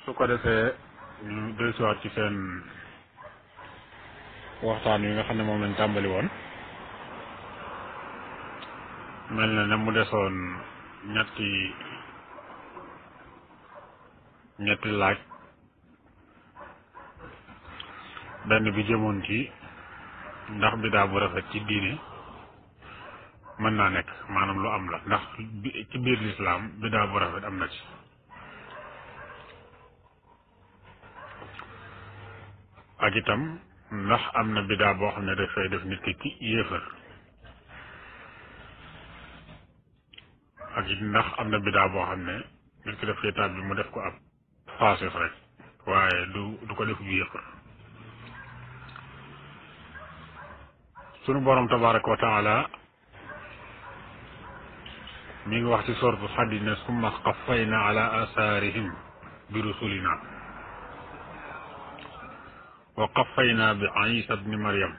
su ko defee ñu dellusiwaat ci seen waxtaan wi nga xam ne moom lañ tàmbali woon mel na ne mu desoon ñetti laaj benn bi jëmoon ci ndax bidaa bu rafet ci diine mën naa nekk maanaam lu am la ndax ci biir lislaam bidaa bu rafet am na ci ak itam ndax am na bidaa boo xam ne dafay def nit ki ci yéefar ak it ndax am na bidaa boo xam ne nit ki daf koy tàbbi mu def ko ab faasix rek waaye du ko def bu yéefar sunu borom tabaraka wa taala mi ngi wax ci sortu Hadid ne summa qaffayna ala asaarihim bi rusulina wa qaffayna bi Isa bni Maryam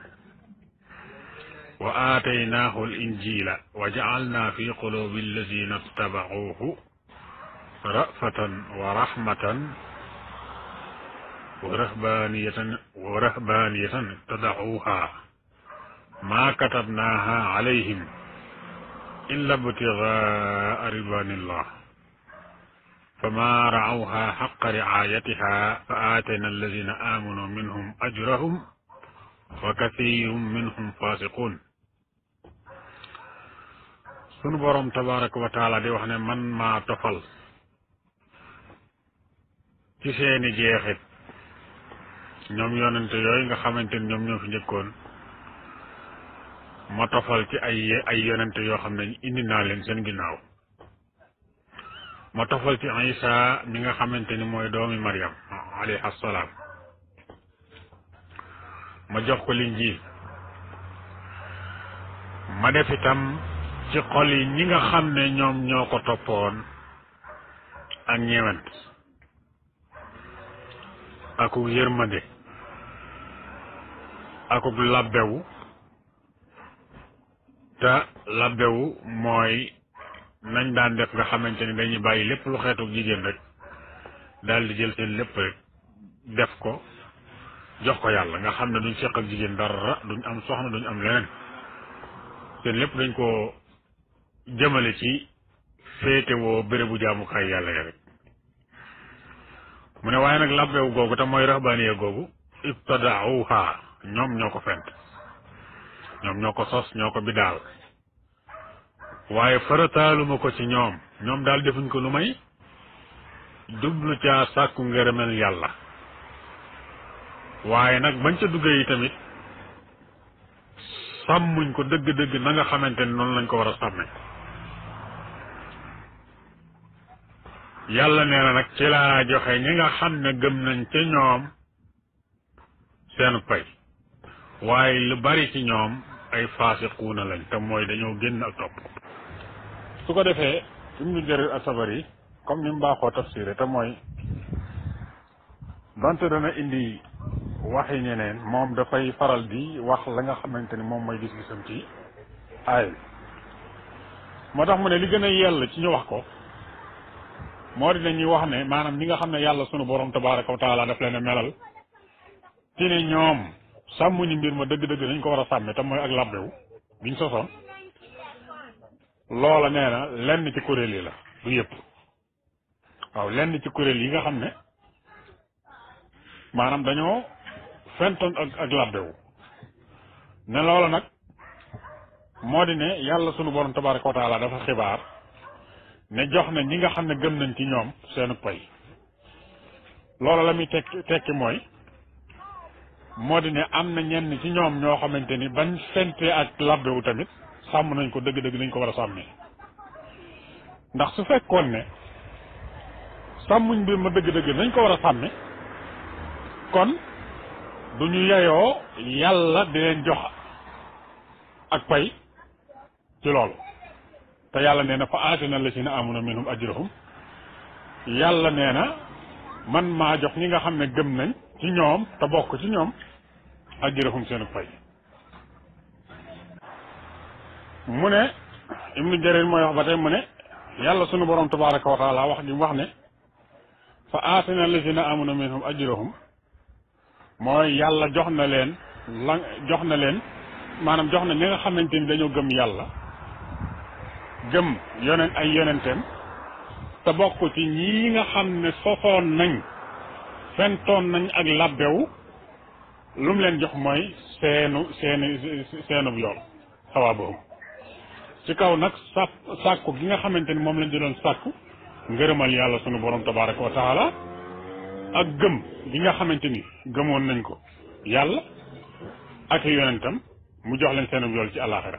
wa aataynaahu al injila wa jacalna fi qulubi alladina ittabacuuhu ra'fatan wa rahmatan wa rahbaniyatan ibtadacuuha ma katabnaaha calayhim illa ibtigaa ridwanillah fama ra'awha xaqa ricaayatiha fa aatayna alladina aamanuu minhum ajrahum wa kathiirun minhum faasiquun sunu boroom tabaraka wa taala di wax ne man maa tofal ci seeni jeexit ñoom yonente yooyu nga xamante ni ñoom ñoo fi njëkkoon ma tofal ci ay yonente yoo xam ne indi naa leen seen ginnaaw ma tofal ci Isa mi nga xamante ni mooy doomi Maryam alayhi assalaam ma jox ko Linjiil ma def itam ci xol yi ñi nga xam ne ñoom ñoo ko toppoon ak ñeewant akuk yërmande akuk labbewu te labbewu mooy nañ daan def nga xamante ni dañuy bàyyi lépp lu xeetu jigéen rek daal di jël seen lépp rek def ko jox ko yàlla nga xam ne duñ seq ak jigéen dara duñ am soxna duñ am leneen seen lépp dañ ko jëmale ci féetewoo bérébu jaamukaay yàlla ya rek mu ne waaye nag labbewu googu te mooy rahbaaniya googu ibtadaauha ñoom ñoo ko fent ñoom ñoo ko sos ñoo ko bidaal waaye farataaluma ko ci ñoom daal defuñ ko lu may jublu caa sàkku ngërëmel yàlla waaye nag bañ ca duggee yi tamit sàmmuñ ko dëgg-dëgg na nga xamante ne noonu lañ ko war a sàmme yàlla nee na nag ci laa joxe ñi nga xam ne gëm nañ ca ñoom seen pay waaye lu bari ci ñoom ay faasiquuna lañ te mooy dañoo génn ak topp su ko defee Ibnu Jarir as-Sabari comme ni mu baaxoo tafsiré te mooy donte dana indi waxi ñeneen moom dafay faral di wax la nga xamante ni moom mooy gis-gisam ci aay moo tax mu ne li gën a yell ci ñu wax ko moo di ñuy wax ne maanaam ñi nga xam ne yàlla sunu borom tabaraka wa taala daf leen a melal ci ne ñoom sàmmuñu mbir ma dëgg-dëgg nañ ko war a sàmme te mooy ak labbewu biñ sosoon loola nee na lenn ci kuréel yi la du yëpp waaw lenn ci kuréel yi nga xam ne maanaam dañoo fentoon ak labbewu ne loola nag moo di ne yàlla sunu borom tabaraka wa taala dafa xibaar ne jox na ñi nga xam ne gëm nañ ci ñoom seenu pay loola la muy tekki mooy moo di ne am na ñenn ci ñoom ñoo xamante ni bañ fente ak labbewu tamit sàmm nañ ko dëgg-dëgg nañ ko war a sàmmee ndax su fekkoon ne sàmmuñ mbir ma dëgg-dëgg nañ ko war a sàmme kon du ñu yeyoo yàlla di leen jox ak pay ci loolu te yàlla nee na fa aatina lasina amanu minhum ajrahum yàlla nee na man maa jox ñi nga xam ne gëm nañ ci ñoom te bokk ci ñoom ajrahum seenu pay mu ne Ibnu Jarir mooy wax ba tey mu ne yàlla sunu borom tabaraka wa taala wax gi mu wax ne fa aatina allazina amanu minhum ajrahum mooy yàlla jox na leen maanaam jox na ñi nga xamante ni dañoo gëm yàlla gëm ay yonenteem te bokk ci ñii nga xam ne sosoon nañ fentoon nañ ak labbewu lu mu leen jox mooy seenu yool sawaabahum ci kaw nag sàkku gi nga xamante ni moom lañ di doon sàkku ngërëmal yàlla sunu borom tabaraka wa taala ak gëm gi nga xamante ni gëmoon nañ ko yàlla ak yonentam mu jox leen seenu yool ci àllaaxira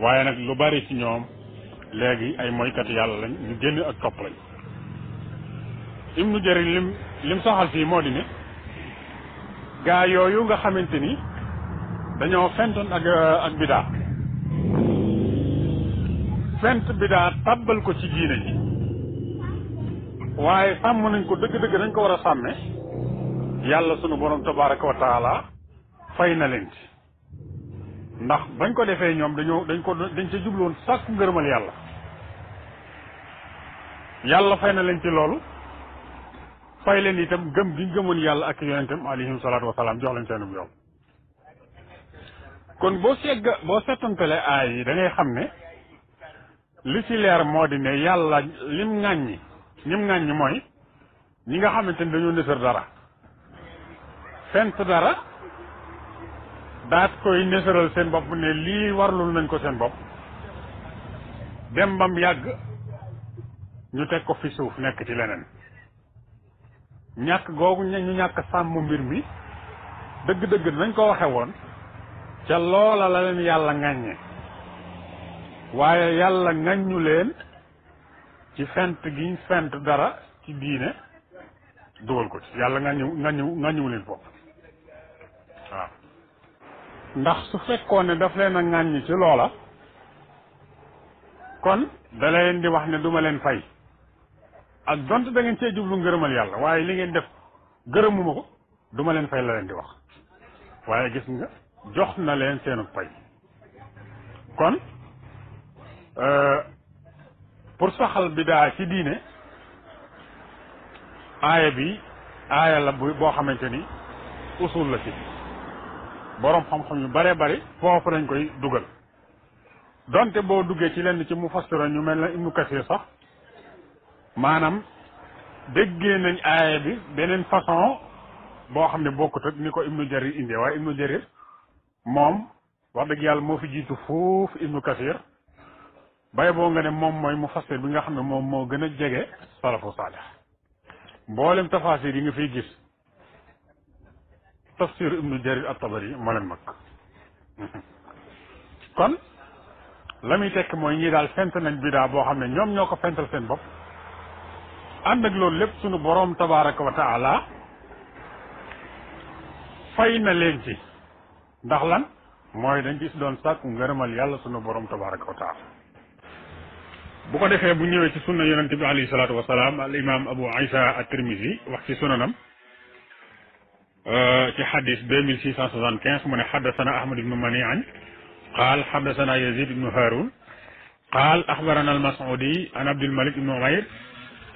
waaye nag lu bari ci ñoom léegi ay moykat yàlla lañ ñu génn ak topp lañ Ibnu Jarir lim saxal fii moo di ne gaa yooyu nga xamante ni dañoo fentoon ak bidaa fent bidaa tàbbal ko ci diine ji waaye sàmm nañ ko dëgg-dëgg dañ ko war a sàmme yàlla sunu borom tabaraka wa taala fay na leen ci ndax bañ ko defee ñoom dañ ca jubloon sàkku ngërëmal yàlla fay na leen ci loolu fay leen itam gëm gi gëmoon yàlla ak yonentam alayhim salaatu wasalaam jox leen seenub yow kon boo settantale aay yi da ngay xam ne li ci leer moo di ne yàlla ñim ŋàññi mooy ñi nga xamante ni dañoo nësër dara fent dara daat koy nësëral seen bopp ne lii warlul nañ ko seen bopp dem bam yàgg ñu teg ko fi suuf nekk ci leneen ñàkk googu ñu ñàkk sàmm mbir mi dëgg-dëgg nañ ko waxe woon ca loola la leen yàlla ŋàññe waaye yàlla ŋàññu leen ci fent gi fent dara ci diine dugal ko ci yàlla ŋàññu leen foofu waaw ndax su fekkoon ne daf leen a ŋàññ ci loola kon da leen di wax ne duma leen fay ak donte da ngeen cee jublu ngërëmal yàlla waaye li ngeen def gërëmuma ko duma leen fay la leen di wax waaye gis nga jox na leen seenu pay kon pour saxal bidaa ci diine aaya la boo xamante ni usul la ci boroom xam-xam yu bare bari foofu lañ koy dugal donte boo duggee ci lenn ci mufassira ñu mel na Ibnu Kasir sax maanaam déggee nañ aaya bi beneen façon boo xam ne bokkut ak ni ko Ibnu Jarir indee waaye Ibnu Jarir moom wax dëgg yàlla moo fi jiitu foofu Ibnu Kasir bay boo nga ne moom mooy mufassir bi nga xam ne moom moo gën a jege salafu saalih mboolem tafaasir yi nga fiy gis tafsir Ibnu Jarir at-Tabari moo leen mag kon la muy tekk mooy ñii daal fent nañ bidaa boo xam ne ñoom ñoo ko fental seen bopp ànd ak loolu lépp sunu boroom tabaraka wa taala fay na leen ci ndax lan mooy dañ ci doon sàkku ngërëmal yàlla sunu boroom tabaraka wa taala bu ko defee bu ñëwee ci sunna yonente bi alayhi salaatu wasalaam al imam Abu Isa at-Tirmisi wax ci sunanam ci xadis 2675 mu ne xaddasana Ahmad ibnu Mani'an qaal xaddasana Yazid ibnu Harun qaal axbarana al-Mas'udi an Abdulmalik ibnu Umayr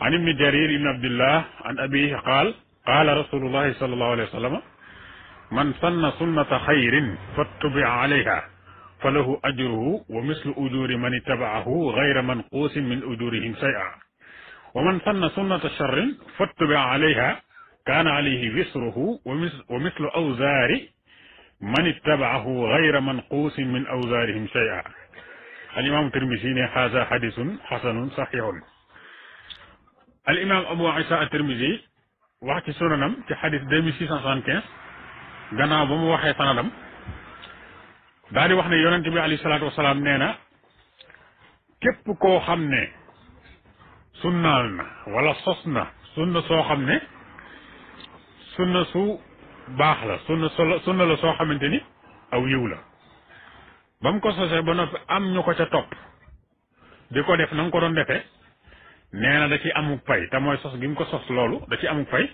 an ibni Jarir ibni Abdillah an abihi qaal qaala rasulullahi sallallahu alayhi wa sallam man sanna sunnata xayrin fattubia alayha fa lahu ajruhu wa mislu ujuri man ittabaahu gayra manquusin min ujurihim shay'a wa man sanna sunnata sharrin fattubia alayha kaana alayhi wisruhu wa mislu awzaari man ittabaahu gayra manquusin min awzaarihim shay'a al imam Tirmisi ne haza hadisun xasanun saxiixun al imam Abu Isa at-Tirmisi wax ci sunanam ci xadis 2675 gannaaw ba mu waxee sanadam daal di wax ne yonent bi alayhi salaatu wasalaam nee na képp koo xam ne sunnaal na wala sos na sunna soo xam ne sunna su baax la sunna la soo xamante ni aw yiw la ba mu ko sosee ba noppi am ñu ko ca topp di ko def na nga ko doon defee nee na da ci amuk pay te mooy sos gi mu ko sos loolu da ci amuk pay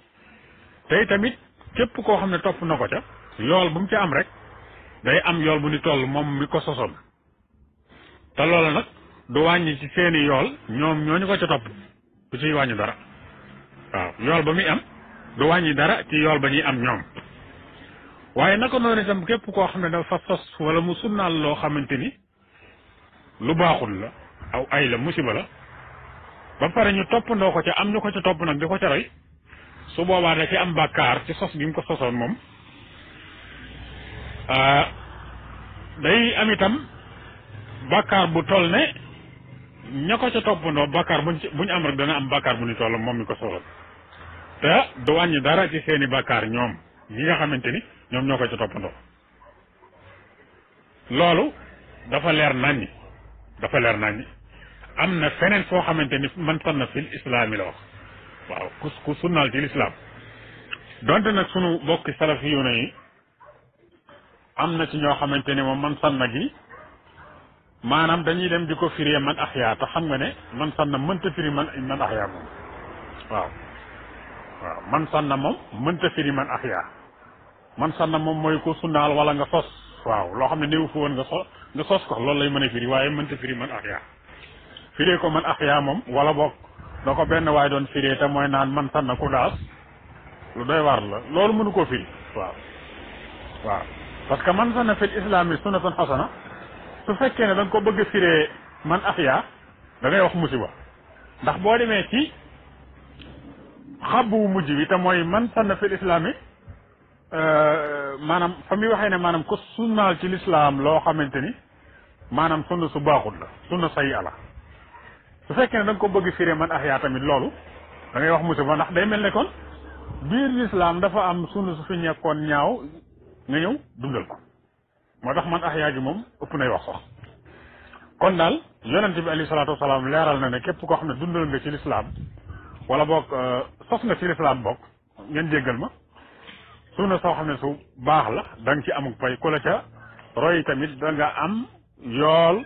tey tamit képp koo xam ne topp na ko ca yool bu mu ca am rek day am yool bu ni toll moom mi ko sosoon te loola nag du wàññi ci seeni yool ñoom ñooñu ko ca topp du ciy wàññi dara waaw yool ba muy am du wàññi dara ci yool ba ñuy am ñoom waaye naka noonu itam képp koo xam ne dafa sos wala mu sunnaal loo xamante ni lu baaxul la aw ay la musiba la ba pare ñu toppandoo ko ca am ñu ko ca topp nag di ko ca roy su boobaa da ci am bàkkaar ci sos gi mu ko sosoon moom day am itam bàkkaar bu toll ne ña ko ca toppandoo bàkkaar buñ am rek dana am bàkkaar bu ni toll moom mi ko sosoon te du wàññi dara ci seeni bàkkaar ñoom ñi nga xamante ni ñoom ñoo ko ca toppandoo loolu dafa leer naññi am na feneen foo xamante ni man sanna fil islaam yi la wax waaw ku sunnaal ci lislaam donte nag sunu bokki salafiyuuna yi am na ci ñoo xamante ni moom man sanna gi maanaam dañuy dem di ko firee man axyaa te xam nga ne man sanna mënta firi man axyaa moom waaw man sanna moom mënta firi man axyaa man sanna moom mooy ko sunnaal wala nga sos waaw loo xam ne néew fi woon nga sos ko loolu lay mën a firi waaye mënta firi man axyaa firee ko man axyaa moom wala boog da ko benn waaye doon firee te mooy naan man sanna ku daas lu doy waar la loolu mënu koo firi waaw parce que man sanna fil islaami sunnatan xasana su fekkee ne da nga ko bëgg a firee man axyaa da ngay wax musiba ndax boo demee ci xabbu mujj bi te mooy man sanna fil islaami maanaam fa muy waxee ne maanaam ko sunnaal ci lislaam loo xamante ni maanaam sunna su baaxul la sunna sayi ala su fekkee ne da nga ko bëgg firee man axyaa tamit loolu da ngay wax musiba ndax day mel ne kon biir lislaam dafa am sunna su fi nekkoon ñaaw nga ñëw dundal ko moo tax man axyaa gi moom ëpp nay wax sax kon daal yonente bi alayhi salaatu wasalaam leeral na ne képp koo xam ne dundal nga ci lislaam wala boog sos nga ci lislaam bokk ngeen jéggal ma sunna soo xam ne su baax la da nga ci amuk fay ku la ca roy tamit da nga am yool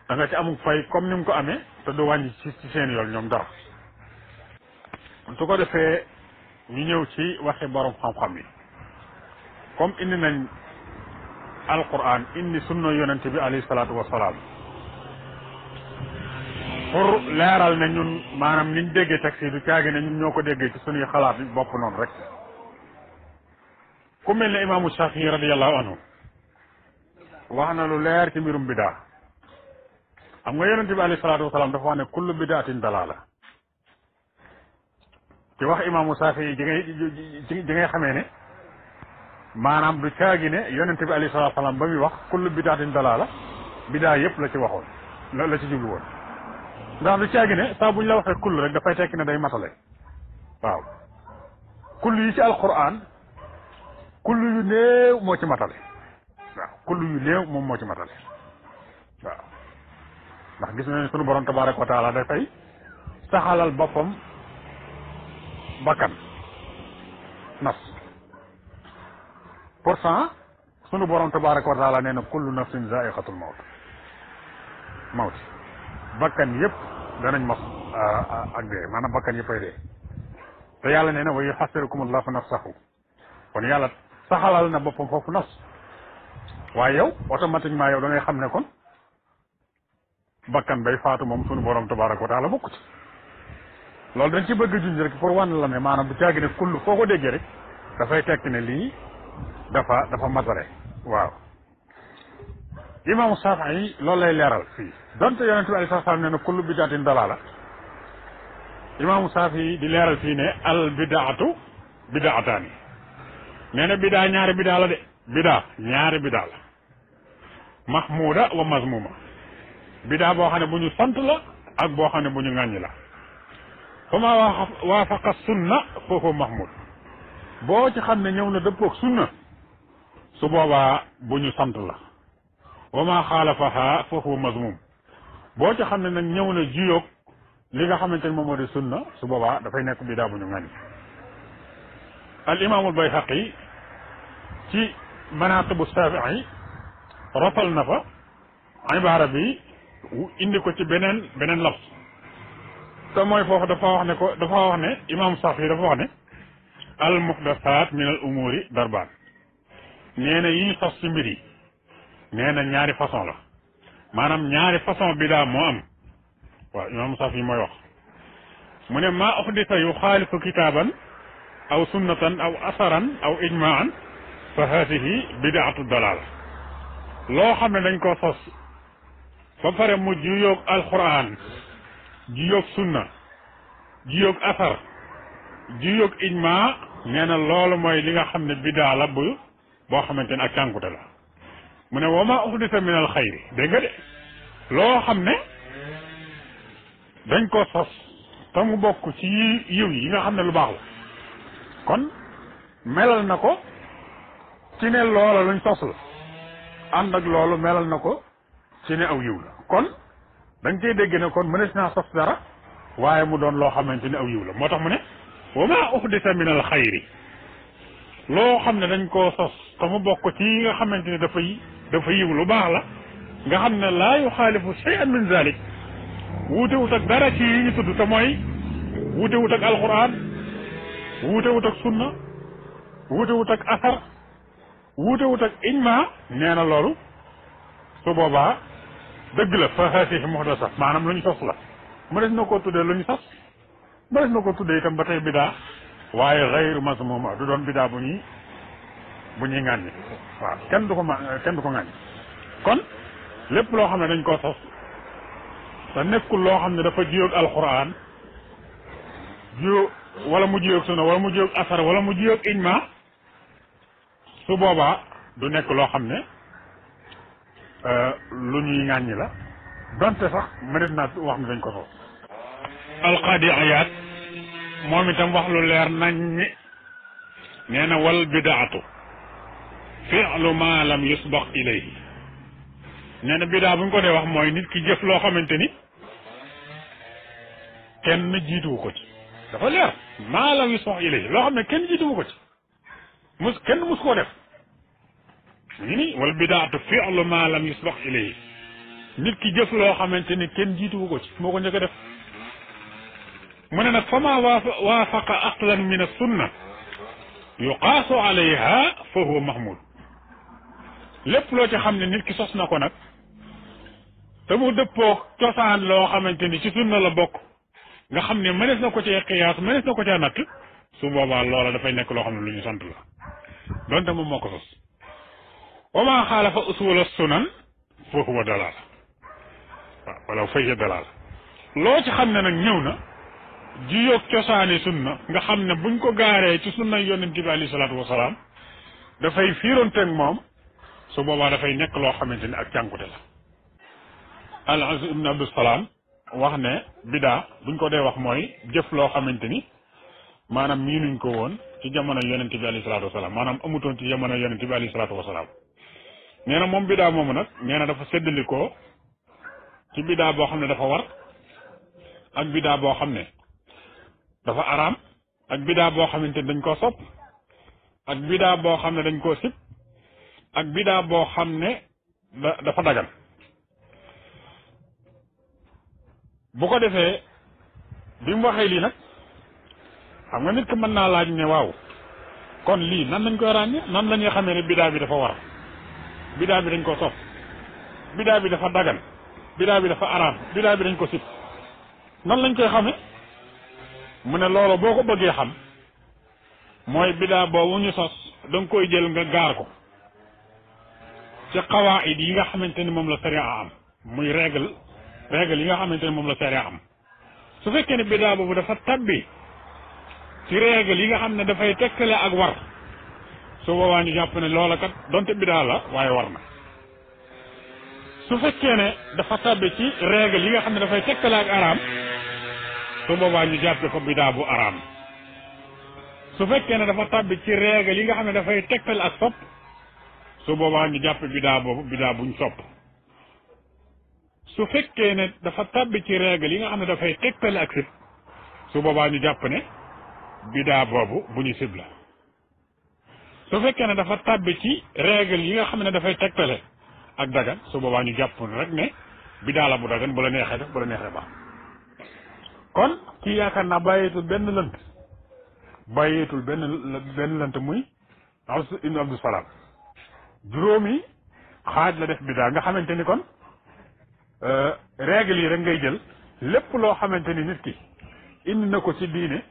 da nga ci amuk fay comme ni mu ko amee te du wàññi ci seen yool ñoom dara su ko defee ñu ñëw ci waxi borom xam-xam yi comme indi nañ alquran indi sunna yonente bi alayhi salaatu wasalaam pour leeral ne ñun maanaam niñ déggee texte yi du caagi ne ñun ñoo ko déggee ci suñuy xalaat yi bopp noonu rek ku mel ne imaamu Shafii radiyallahu anhu wax na lu leer ci mbirum bidaa xam nga yonente bi alayhi salaatu wasalaam dafa wax ne kullu bidaatin dalaala ci wax imaamu Shafii ji ngay xamee ne maanaam du caagi ne yonente bi alayhi salaatu wasalaam ba muy wax kullu bidaatin dalaala bidaa yëpp la ci waxoon la ci jublu woon ndax du caagi ne saa buñ la waxee kull rek dafay tekki ne day matale waaw kull yi ci alquran kull yu néew moo ci matale waaw kull yu néew moom moo ci matale waaw ndax gis nañ sunu borom tabaraka wa taala dafay saxalal boppam bakkan nas pourtant sunu borom tabaraka wa taala nee na kullu nafsin zaiqatul mawt bakkan yëpp danañ mos ak dee maanaam bakkan yëpp ay dee te yàlla nee na wa yuhasirukum allahu nafsahu kon yàlla saxalal na boppam foofu nas waaye yow automatiquement yow da ngay xam ne kon bakkan bay faatu moom sunu borom tabaraka wa taala bokku ci loolu dañ ci bëgg junj rek pour wan la ne maanaam bu caagi ne kull foo ko déggee rek dafay tekki ne lii dafa matare waaw imaamu Shafii loolu lay leeral fii donte yonente bi alayhi salaam nee na kullu bidaatin dalaala imaamu Shafii di leeral fii ne al bidaatu bidaataani nee na bidaa ñaari bidaa la de bidaa ñaari bidaa la mahmuda wa mazmuma bidaa boo xam ne bu ñu sant la ak boo xam ne bu ñu ŋàññi la fa ma waafaqa sunna foofu mahmud boo ci xam ne ñëw na dëppoog sunna su boobaa bu ñu sant la wa ma xaalafaha foofu mazmum boo ci xam ne nag ñëw na jiyoog li nga xamante ne moom moo di sunna su boobaa dafay nekk bidaa bu ñu ŋàññi al imaamul Bayhaqi ci manaqibu Shafii rafal na fa ibaara bi indi ko ci beneen lafs te mooy foofu dafa wax ne imam Shafii dafa wax ne al muhdathaat min al umuri darbaan nee na yi ñu sos ci mbir yi nee na ñaari façon la maanaam ñaari façon bidaa moo am waaw imam Shafii mooy wax mu ne maa uxdisa yu xaalifu kitaaban aw sunnatan aw asaran aw ijmaan fa haadihi bidaatu dalaala loo xam ne dañ ko sos ba pare mu juyoog alquran juyoog sunna juyoog asar juyoog ijmaa nee na loolu mooy li nga xam ne bidaa la boo xamante ne ak cànkute la mu ne wa maa uxdisa min al xayri dégg nga de loo xam ne dañ ko sos te mu bokk ci yiw yi nga xam ne lu baax la kon melal na ko ci ne loola luñ sos la ànd ak loolu melal na ko ci ne aw yiw la kon da nga cey dégg ne kon mënees naa sos dara waaye mu doon loo xamante ne aw yiw la moo tax mu ne wa maa uxdisa min al xayri loo xam ne dañ koo sos te mu bokk ci yi nga xamante ne dafa yiw lu baax la nga xam ne laa yuxaalifu shay'an min zalik wuute wut ak dara ci yi ñu tudd te mooy wuute wut ak alquran wuute wut ak sunna wuute wut ak asar wuute wut ak ijma nee na loolu su boobaa dëgg la fa haasihi muhdasa maanaam lu ñu sos la mu des na koo tuddee lu ñu sos mu des na koo tuddee itam ba tey bidaa waaye xayru mazmuma du doon bidaa bu ñuy ŋàññi waaw kenn du ko ŋàññi kon lépp loo xam ne dañ koo sos te nekkul loo xam ne dafa jiyoog alquran jiyo wala mu jiyoog sunna wala mu jiyoog asar wala mu jiyoog ijma su boobaa du nekk loo xam ne lu ñuy ŋàññi la donte sax mënees naa wax ne dañ ko sos alqaadi ayaat moom itam wax lu leer nañ ni nee na wal bidaatu fi'lu ma lam yusbaq ilayhi nee na bidaa bu ñu ko dee wax mooy nit ki jëf loo xamante ni kenn jiituwu ko ci dafa leer maa lam yusbaq ilayhi loo xam ne kenn jiituwu ko ci kenn mus koo def ñu ni wal bidaatu fi'lu ma lam yusbaq ilayhi nit ki jëf loo xamante ni kenn jiituwu ko ci moo ko njëkk a def mu ne nag fa ma waafaqa aqlan min as-sunna yuqaasu alayha fa huwa mahmud lépp loo ci xam ne nit ki sos na ko nag te mu dëppoo cosaan loo xamante ni ci sunna la bokk nga xam ne mënees na ko cee qiyaas mënees na ko cee natt su boobaa loola dafay nekk loo xam ne lu ñu sant la donte moom moo ko sos wa ma xaalafa usula sunan fa huwa dalaal waaw wala fa hiya dalaal loo ci xam ne nag ñëw na jiyoog cosaani sunna nga xam ne buñ ko gaaree ci sunna yonent bi alayhi salaatu wasalaam dafay fiironteeg moom su boobaa dafay nekk loo xamante ni ak cànkute la al Aziz ibn Abdusalaam wax ne bidaa buñ ko dee wax mooy jëf loo xamante ni maanaam miinuñ ko woon ci jamono yonent bi alayhi salaatu wasalaam maanaam amutoon ci jamono yonent bi alayhi salaatu wasalaam nee na moom bidaa moomu nag nee na dafa séddalikoo ci bidaa boo xam ne dafa war ak bidaa boo xam ne dafa araam ak bidaa boo xamante ni dañ koo sopp ak bidaa boo xam ne dañ koo sib ak bidaa boo xam ne dafa dagan bu ko defee bi mu waxee lii nag xam nga nit ki mën naa laaj ne waaw kon lii nan lañ koy ràññee nan la ñuy xamee ne bidaa bi dafa war bidaa bi dañ ko sopp bidaa bi dafa dagan bidaa bi dafa araam bidaa bi dañ ko sib nan lañ koy xamee mu ne loolu boo ko bëggee xam mooy bidaa boobu ñu sos da nga koy jël nga gaar ko ci xawaayid yi nga xamante ni moom la sharia am muy règle yi nga xamante ni moom la sharia am su fekkee ne bidaa boobu dafa tabbi ci règle yi nga xam ne dafay tekkale ak war su boobaa ñu jàpp ne loola kat donte bidaa la waaye war na su fekkee ne dafa tabbi ci règle yi nga xam ne dafay tekkale ak araam su boobaa ñu jàppe ko bidaa bu araam su fekkee ne dafa tabbi ci règle yi nga xam ne dafay tekkale ak sopp su boobaa ñu jàppe bidaa boobu bidaa buñ sopp su fekkee ne dafa tabbi ci règle yi nga xam ne dafay tekkale ak sib su boobaa ñu jàpp ne bidaa boobu bu ñu sib la su fekkee ne dafa tabbi ci règle yi nga xam ne dafay tekkale ak dagan su boobaa ñu jàpp rek ne bidaa la bu dagan bu la neexee def bu la neexee baax kon kii yaakaar naa bàyyeetul benn lënt muy ibn Abdusalaam juróomi xaaj la def bidaa nga xamante ni kon règle yi rek ngay jël lépp loo xamante ni nit ki indi na ko ci diine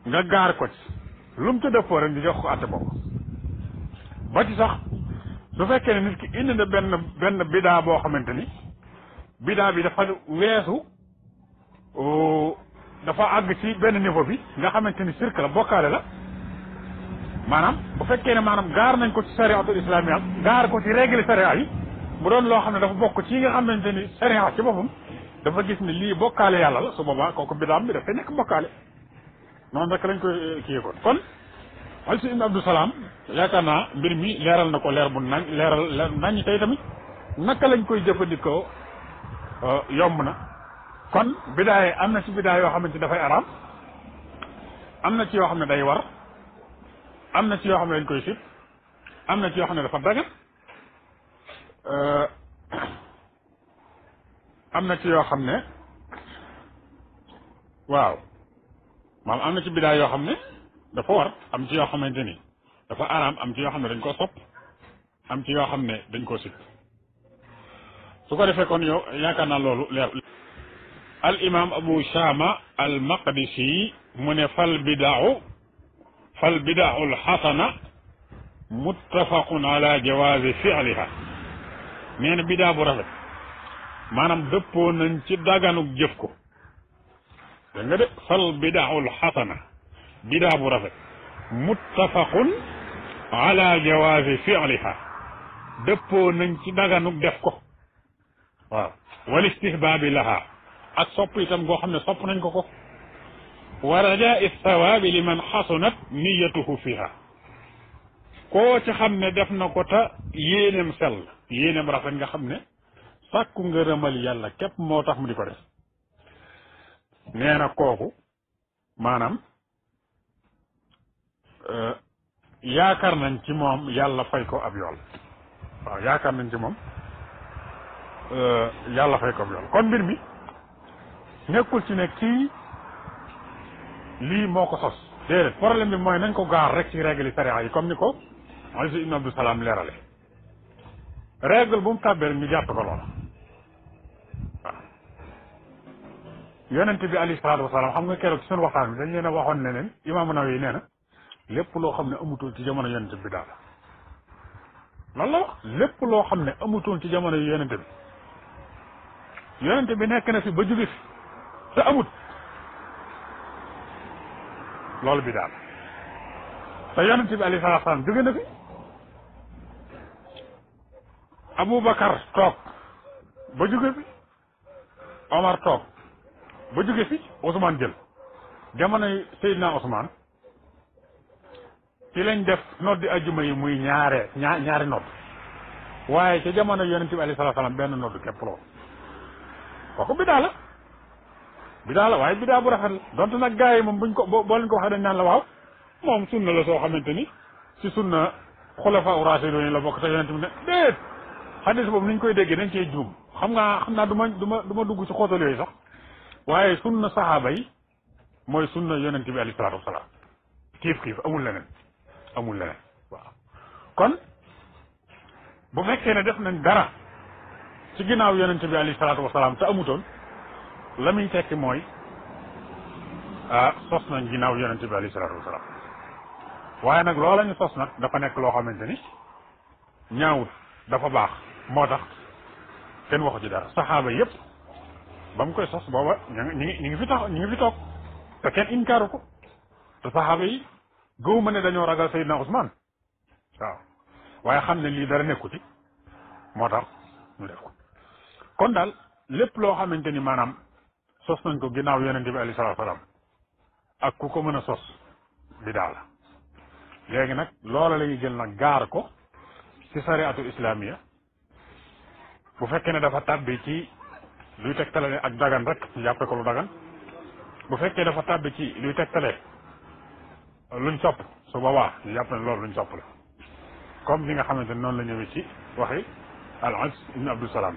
nga gaar ko ci lu mu ci dëppoo rek di jox ko àtte boobu ba ci sax su fekkee ne nit ki indi na benn bidaa boo xamante ni bidaa bi dafa weesu dafa àgg ci benn niveau bi nga xamante ni sirk la bokkaale la maanaam bu fekkee ne maanaam gaar nañ ko ci sariatul islamiyya gaar ko ci règle sharia yi mu doon loo xam ne dafa bokk ci nga xamante ni sharia ci boppam dafa gis ne lii bokkaale yàlla la su boobaa kooku bidaam bi dafay nekk bokkaale noonu rek lañ koy kii kon Alsi ibn Abdou Salaam yaakaar naa mbir mi leeral na ko leer bu nañ tey tamit naka lañ koy jëfandikoo yomb na kon bidaay am na ci bidaay yoo xamante dafay araam am na ci yoo xam ne day war am na ci yoo xam ne dañ koy sib am na ci yoo xam ne dafa dagan am na ci yoo xam ne waaw maam am na ci bidaay yoo xam ne dafa war am ci yoo xamante ni dafa araam am ci yoo xam ne dañ koo sopp am ci yoo xam ne dañ koo sib su ko defee kon yow yaakaar naa loolu leer al imam abu shama al maqdisi mu ne fal bidaau al xasana muttafaqun ala jawaazi fi'liha nee na bidaa bu rafet maanaam dëppoo nañ ci daganuk jëf ko dégg nga de fal bidaau al xasana bidaa bu rafet muttafaqun ala jawaazi fi'liha dëppoo nañ ci daganuk def ko waaw wal istihbaabi laha ak sopp itam goo xam ne sopp nañ ko wa rajaa'i thawaabi liman xasunat niyatuhu fiha koo ci xam ne def na ko ta yéeneem sell yéeneem rafet nga xam ne sàkku ngërëmal yàlla képp moo tax mu di ko def nee na kooku maanaam yaakaar nañ ci moom yàlla fay ko ab yool waaw yaakaar nañ ci moom yàlla fay ko ab yool kon mbir mi nekkul ci ne kii lii moo ko sos déedéet problème bi mooy nañ ko gaar rek ci règle sharia yi comme ni ko Alsi ibn Abdou Salaam leerale règle bu mu tàbbee rek ñu jàpp ko loola waaw yonent bi alayhi salaatu wasalaam xam nga keroog ci seen waxtaan bi dañ leen a waxoon ne leen Imaamu Nawawi nee na lépp loo xam ne amutoon ci jamono yonent bi daal lan la wax lépp loo xam ne amutoon ci jamono yu yonent bi nekk na fi ba jóge fi te amut loolu bi daal te yonent bi alayhi salaatu salaam jóge na fi Aboubacar toog ba jóge fi Omar toog ba jóge fi Ousmane jël jamonoy Seydina Ousmane ci lañ def noddi ajjuma yi muy ñaari nodd waaye ca jamono yonent bi alayhi salaatu salaam benn nodd képp loolu kooku bidaa la waaye bidaa bu rafet la donte nag gars yi moom buñ ko boo leen ko waxee dañ naan la waaw moom sunna la soo xamante ni ci sunna xulafa raasidiin la bokk te yonent bi ne déet xadis boobu ni ñu koy déggee dañ cee juum xam naa du ma dugg ci xóotal yooyu sax waaye sunna saxaaba yi mooy sunna yonent bi alayhi salaatu wasalaam kiif amul leneen waaw kon bu fekkee ne def nañ dara ci ginnaaw yonent bi alayhi salaatu wasalaam te amutoon la muy tekki mooy sos nañ ginnaaw yonent bi alayhi salaatu wasalaam waaye nag loola ñu sos nag dafa nekk loo xamante ni ñaawut dafa baax moo tax kenn waxu ci dara saxaaba yépp ba mu koy sos booba ñi ngi fi toog te kenn inkaaru ko te saxaaba yi gëwuma ne dañoo ragal Seydina Ousmane waaw waaye xam ne lii dara nekku ci moo tax ñu def ko kon daal lépp loo xamante ni maanaam sos nañ ko ginnaaw yonente bi alayhi salaatu salaam ak ku ko mën a sos bidaa la léegi nag loola lañuy jël nag gaar ko ci sariatul islamiya bu fekkee ne dafa tàbbi ci luy tegtale ne ak dagan rek ñu jàppe ko lu dagan bu fekkee dafa tàbbi ci luy tegtale luñ sopp su boobaa ñu jàpp ne loolu luñ sopp la comme li nga xamante ne noonu la ñëwee ci waxi al-As ibn Abdou Salaam